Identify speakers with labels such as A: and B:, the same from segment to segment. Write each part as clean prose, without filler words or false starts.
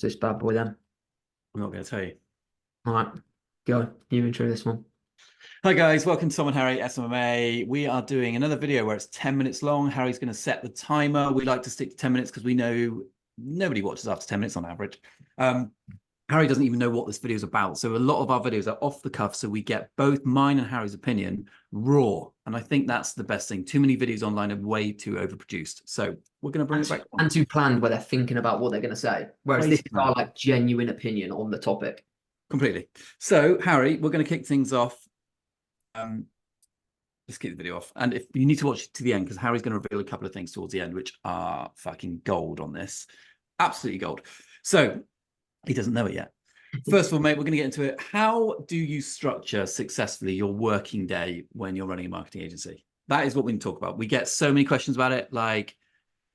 A: this bad boy then.
B: I'm not going to tell you.
A: All right, go. You intro this one.
B: Hi guys, welcome to Someone Harry SMMA. We are doing another video where it's 10 minutes long. Harry's going to set the timer. We like to stick to 10 minutes because we know nobody watches after 10 minutes on average. Harry doesn't even know what this video is about. So a lot of our videos are off the cuff. So we get both mine and Harry's opinion raw. And I think that's the best thing. Too many videos online are way too overproduced. So we're going to bring it back on.
A: And too planned where they're thinking about what they're going to say. Whereas this is our like genuine opinion on the topic.
B: Completely. So Harry, we're going to kick things off. Let's keep the video off. And if you need to watch it to the end, because Harry's going to reveal a couple of things towards the end, which are fucking gold on this. Absolutely gold. So he doesn't know it yet. First of all, mate, we're going to get into it. How do you structure successfully your working day when you're running a marketing agency? That is what we can talk about. We get so many questions about it. Like,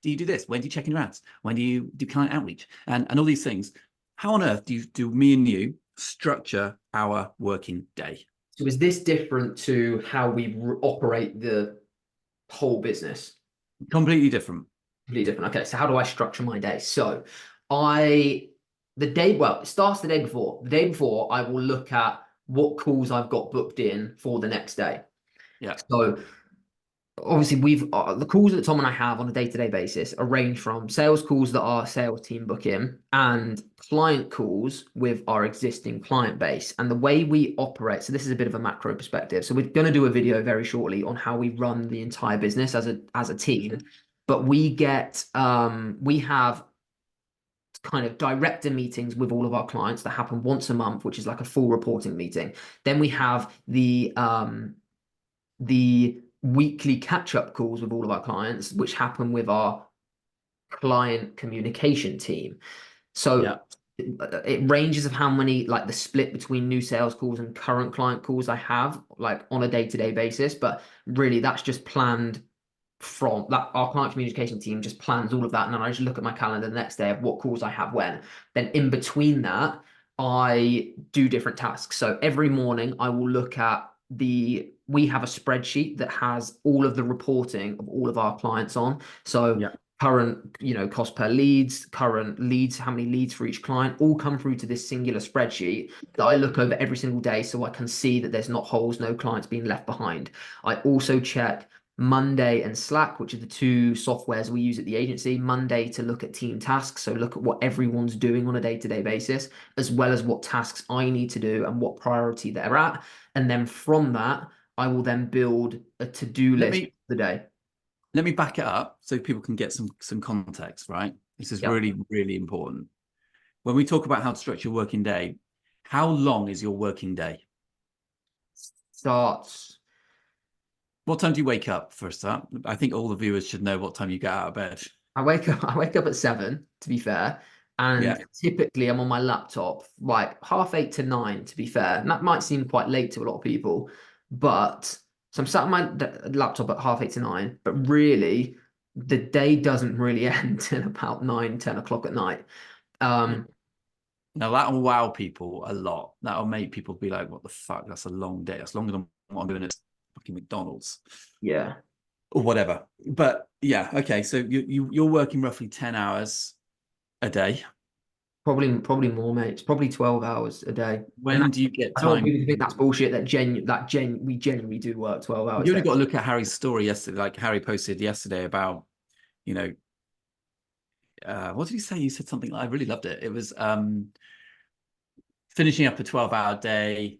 B: do you do this? When do you check in your ads? When do you do client outreach? And all these things. How on earth do me and you structure our working day?
A: So is this different to how we operate the whole business?
B: Completely different.
A: Completely different. Okay, so how do I structure my day? So it starts the day before. The day before, I will look at what calls I've got booked in for the next day.
B: Yeah.
A: So obviously the calls that Tom and I have on a day-to-day basis range from sales calls that our sales team book in and client calls with our existing client base. And the way we operate, so this is a bit of a macro perspective. So we're going to do a video very shortly on how we run the entire business as a team. But we have kind of director meetings with all of our clients that happen once a month, which is like a full reporting meeting. Then we have the weekly catch-up calls with all of our clients, which happen with our client communication team. So it ranges of how many, like the split between new sales calls and current client calls I have, like on a day-to-day basis. But really, that's just planned from that. Our client communication team just plans all of that. And then I just look at my calendar the next day of what calls I have when. Then in between that, I do different tasks. So every morning I will look at we have a spreadsheet that has all of the reporting of all of our clients on. So current, cost per leads, current leads, how many leads for each client, all come through to this singular spreadsheet that I look over every single day so I can see that there's not holes, no clients being left behind. I also check Monday and Slack, which are the two softwares we use at the agency. Monday to look at team tasks, so look at what everyone's doing on a day-to-day basis, as well as what tasks I need to do and what priority they're at. And then from that, I will then build a to-do list for the day.
B: Let me back it up so people can get some context, right? This is really, really important. When we talk about how to structure a working day, how long is your working day?
A: Starts.
B: What time do you wake up for a start? I think all the viewers should know what time you get out of bed.
A: I wake up at 7, to be fair. And typically I'm on my laptop like 8:30 to 9, to be fair. And that might seem quite late to a lot of people, but so I'm sat on my laptop at 8:30 to 9, but really the day doesn't really end till about 9, 10 o'clock at night.
B: Now that'll wow people a lot. That'll make people be like, what the fuck? That's a long day. That's longer than what I'm doing at fucking McDonald's.
A: Yeah.
B: Or whatever. But yeah, okay. So you're working roughly 10 hours a day.
A: Probably more, mate. It's probably 12 hours a day.
B: When do you get time?
A: I don't want people to think that's bullshit. We genuinely do work 12 hours.
B: You only got to look at Harry's story yesterday. Like Harry posted yesterday about, what did he say? You said something, I really loved it. It was finishing up a 12-hour day.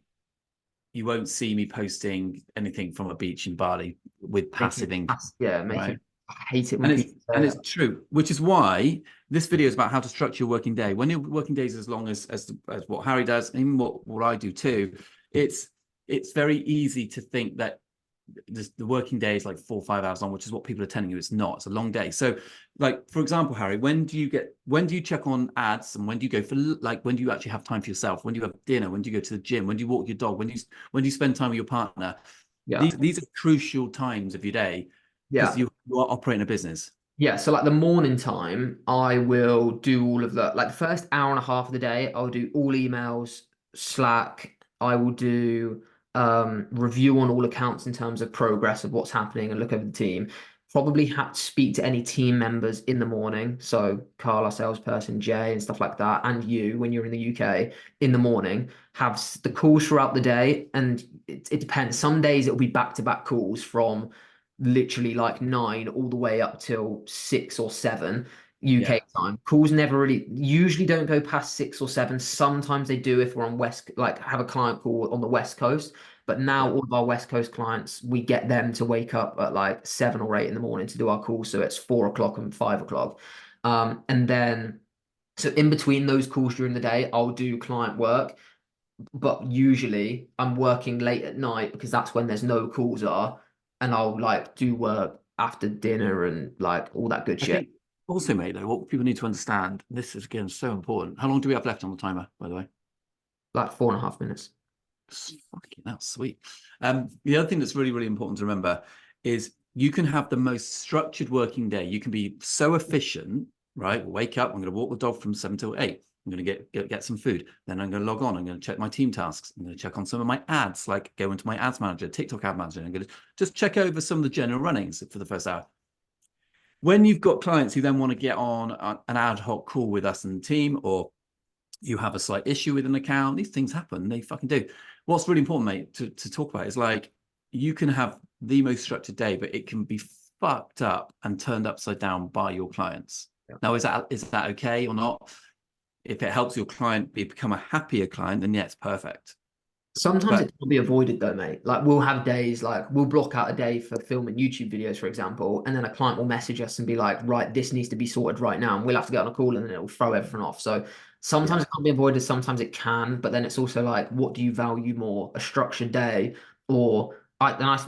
B: You won't see me posting anything from a beach in Bali with passive income.
A: Yeah, right? I hate it when
B: and it's true, which is why this video is about how to structure your working day. When your working day is as long as what Harry does, and even what I do too, it's very easy to think that the working day is like 4 or 5 hours long, which is what people are telling you. It's not. It's a long day. So, like for example, Harry, when do you check on ads, and when do you go for when do you actually have time for yourself? When do you have dinner? When do you go to the gym? When do you walk your dog? When do you spend time with your partner? Yeah, these are crucial times of your day. Because you are operating a business.
A: Yeah, so like the morning time, I will do all of the, like the first hour and a half of the day, I'll do all emails, Slack. I will do review on all accounts in terms of progress of what's happening and look over the team. probably had to speak to any team members in the morning. So Carl, our salesperson, Jay, and stuff like that, and you when you're in the UK in the morning, have the calls throughout the day. And it depends. Some days it'll be back-to-back calls from literally like 9 all the way up till 6 or 7 UK
B: Yeah.
A: time. Calls never really usually don't go past 6 or 7. Sometimes they do if we're on West, like have a client call on the West Coast. But now
B: Yeah.
A: all of our West Coast clients, we get them to wake up at like 7 or 8 in the morning to do our calls. So it's 4 o'clock and 5 o'clock. And then, so in between those calls during the day, I'll do client work. But usually I'm working late at night because that's when there's no calls are. And I'll like do work after dinner and like all that good
B: I
A: shit.
B: think also, mate, though, what people need to understand, this is again so important. How long do we have left on the timer, by the way?
A: Like 4.5 minutes.
B: Fucking that's sweet. The other thing that's really, really important to remember is you can have the most structured working day. You can be so efficient, right? Wake up, I'm going to walk the dog from 7 till 8. I'm going to get some food. Then I'm going to log on. I'm going to check my team tasks. I'm going to check on some of my ads, like go into my ads manager, TikTok ad manager. I'm going to just check over some of the general runnings for the first hour. When you've got clients who then want to get on an ad hoc call with us and the team, or you have a slight issue with an account, these things happen. They fucking do. What's really important, mate, to talk about is like you can have the most structured day, but it can be fucked up and turned upside down by your clients.
A: Yeah.
B: Now, is that okay or not? If it helps your client become a happier client, then yeah, it's perfect.
A: Sometimes
B: But
A: it can be avoided though, mate. Like we'll have days like we'll block out a day for filming YouTube videos, for example, and then a client will message us and be like, right, this needs to be sorted right now. And we'll have to get on a call and then it'll throw everything off. So sometimes
B: yeah,
A: it can't be avoided, sometimes it can, but then it's also like, what do you value more? A structured day or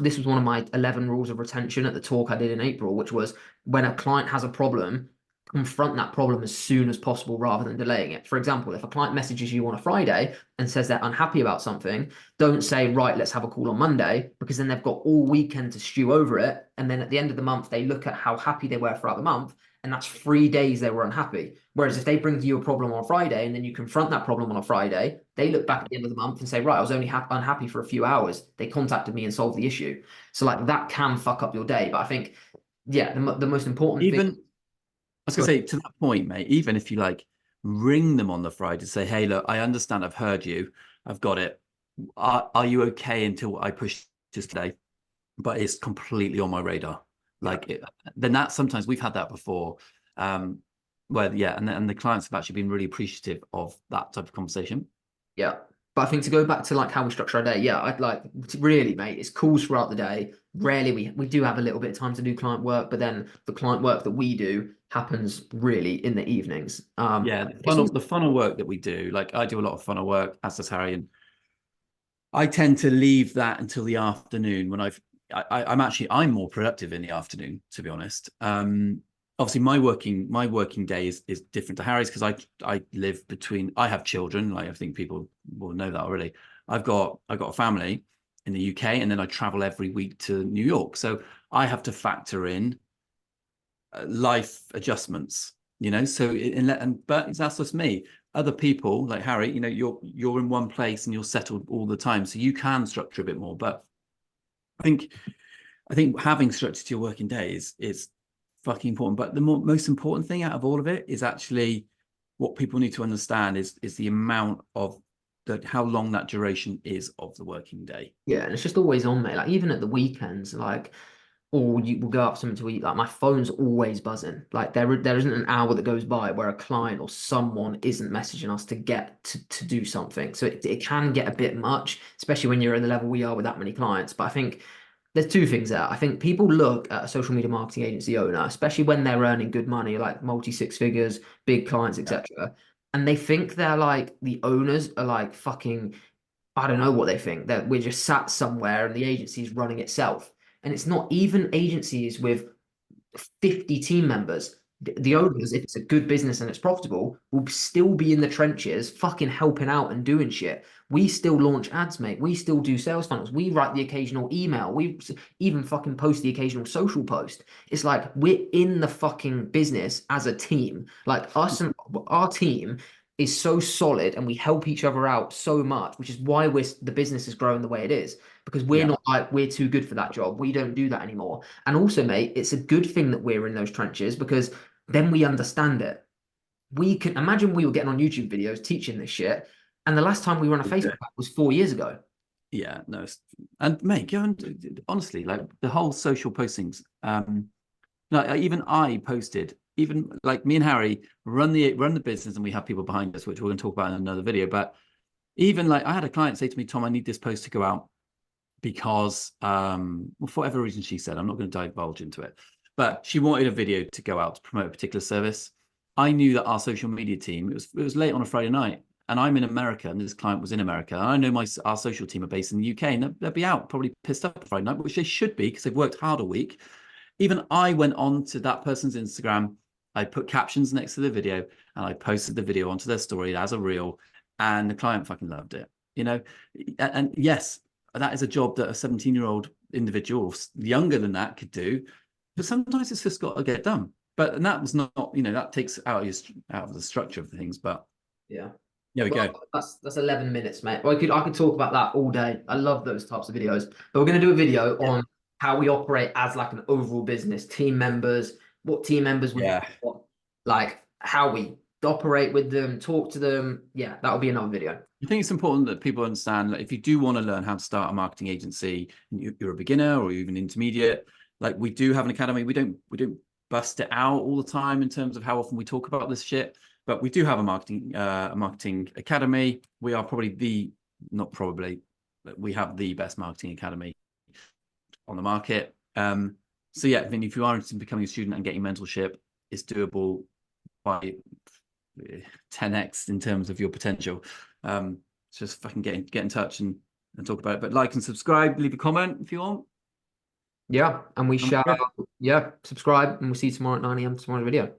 A: this was one of my 11 rules of retention at the talk I did in April, which was when a client has a problem, confront that problem as soon as possible rather than delaying it. For example, if a client messages you on a Friday and says they're unhappy about something, don't say, right, let's have a call on Monday, because then they've got all weekend to stew over it. And then at the end of the month, they look at how happy they were throughout the month. And that's 3 days they were unhappy. Whereas if they bring you a problem on a Friday and then you confront that problem on a Friday, they look back
B: yeah.
A: at the end of the month and say, right, I was only unhappy for a few hours. They contacted me and solved the issue. So like that can fuck up your day. But I think, yeah, the most important thing.
B: Even I was gonna say to that point, mate, even if you like ring them on the Friday to say, hey, look, I understand, I've heard you, I've got it. Are you okay until I push this today? But it's completely on my radar. Like then that sometimes we've had that before. Where yeah, and the clients have actually been really appreciative of that type of conversation.
A: Yeah. But I think to go back to like how we structure our day, yeah, I'd like really, mate, it's calls throughout the day. Rarely we do have a little bit of time to do client work, but then the client work that we do happens really in the evenings.
B: Yeah, the funnel work that we do, like I do a lot of funnel work, as does Harry, and I tend to leave that until the afternoon when I'm more productive in the afternoon, to be honest. Obviously my working day is different to Harry's because I live between, I have children, like I think people will know that already. I've got a family in the UK and then I travel every week to New York. So I have to factor in life adjustments, so but that's just me. Other people like Harry, you're in one place and you're settled all the time, so you can structure a bit more. But I think having structure to your working day is fucking important. But the most important thing out of all of it is actually what people need to understand is the amount of how long that duration is of the working day.
A: Yeah, and it's just always on, mate. Like even at the weekends, like or you will go out for something to eat. Like my phone's always buzzing. Like there isn't an hour that goes by where a client or someone isn't messaging us to get to do something. So it can get a bit much, especially when you're at the level we are with that many clients. But I think there's two things there. I think people look at a social media marketing agency owner, especially when they're earning good money, like multi-6 figures, big clients, etc. And they think they're like the owners are like fucking, I don't know what they think, that we're just sat somewhere and the agency's running itself. And it's not. Even agencies with 50 team members. The
B: Yeah.
A: owners, if it's a good business and it's profitable, will still be in the trenches, fucking helping out and doing shit. We still launch ads, mate. We still do sales funnels. We write the occasional email. We even fucking post the occasional social post. It's like we're in the fucking business as a team. Like us and our team is so solid and we help each other out so much, which is why the business is growing the way it is. because we're not like, we're too good for that job. We don't do that anymore. And also, mate, it's a good thing that we're in those trenches because then we understand it. We can imagine we were getting on YouTube videos teaching this shit. And the last time we were on a Facebook app was 4 years ago.
B: Yeah, no. And mate, go and honestly, like the whole social postings, like even I posted, even like me and Harry run the business and we have people behind us, which we're going to talk about in another video. But even like I had a client say to me, Tom, I need this post to go out because well, for whatever reason she said, I'm not going to divulge into it, but she wanted a video to go out to promote a particular service. I knew that our social media team, it was late on a Friday night, and I'm in America, and this client was in America. And I know our social team are based in the UK, and they'll be out probably pissed up Friday night, which they should be because they've worked hard a week. Even I went on to that person's Instagram. I put captions next to the video, and I posted the video onto their story as a reel, and the client fucking loved it. You know, and yes, that is a job that a 17-year-old individual, younger than that, could do, but sometimes it's just got to get done. But and that was not, you know, that takes out of the structure of things. But
A: yeah,
B: there we go.
A: That's 11 minutes, mate. I could talk about that all day. I love those types of videos. But we're going to do a video on how we operate as like an overall business, team members, what team members we like, how we operate with them, talk to them. Yeah, that'll be another video.
B: I think it's important that people understand that if you do want to learn how to start a marketing agency, you're a beginner or even intermediate, like we do have an academy. We don't bust it out all the time in terms of how often we talk about this shit, but we do have a marketing academy. We are probably we have the best marketing academy on the market. So yeah, I mean, if you are interested in becoming a student and getting mentorship, it's doable by 10x in terms of your potential. Just fucking get in touch and talk about it. But like and subscribe, leave a comment if you want.
A: Yeah, and we shall subscribe, and we'll see you tomorrow at 9 AM tomorrow's video.